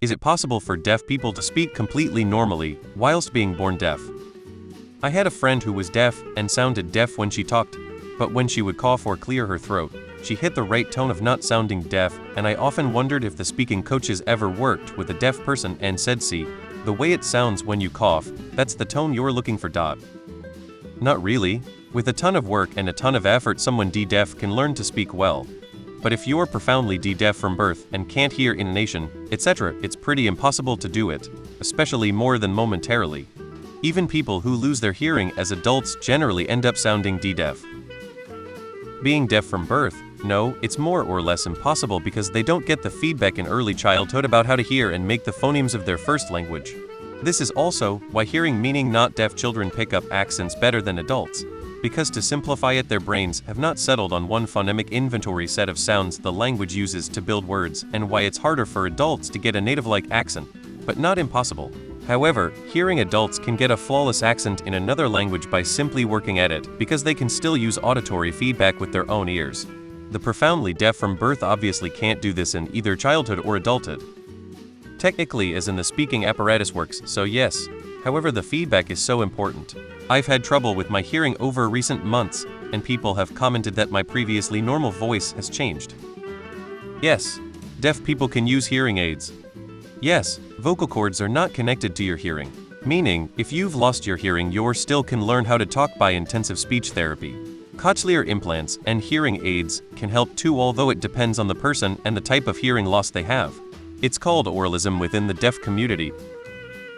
Is it possible for deaf people to speak completely normally whilst being born deaf? I had a friend who was deaf and sounded deaf when she talked, but when she would cough or clear her throat, she hit the right tone of not sounding deaf, and I often wondered if the speaking coaches ever worked with a deaf person and said, "See, the way it sounds when you cough, that's the tone you're looking for." Not really. With a ton of work and a ton of effort, someone deaf can learn to speak well. But if you're profoundly deaf from birth and can't hear intonation, etc., it's pretty impossible to do it, especially more than momentarily. Even people who lose their hearing as adults generally end up sounding deaf. Being deaf from birth, no, it's more or less impossible because they don't get the feedback in early childhood about how to hear and make the phonemes of their first language. This is also why hearing meaning not deaf children pick up accents better than adults, because to simplify it, their brains have not settled on one phonemic inventory set of sounds the language uses to build words, and why it's harder for adults to get a native-like accent, but not impossible. However, hearing adults can get a flawless accent in another language by simply working at it, because they can still use auditory feedback with their own ears. The profoundly deaf from birth obviously can't do this in either childhood or adulthood. Technically, as in the speaking apparatus works, so yes. However, the feedback is so important. I've had trouble with my hearing over recent months, and people have commented that my previously normal voice has changed. Yes, deaf people can use hearing aids. Yes, vocal cords are not connected to your hearing, meaning, if you've lost your hearing, you still can learn how to talk by intensive speech therapy. Cochlear implants and hearing aids can help too, although it depends on the person and the type of hearing loss they have. It's called oralism within the deaf community,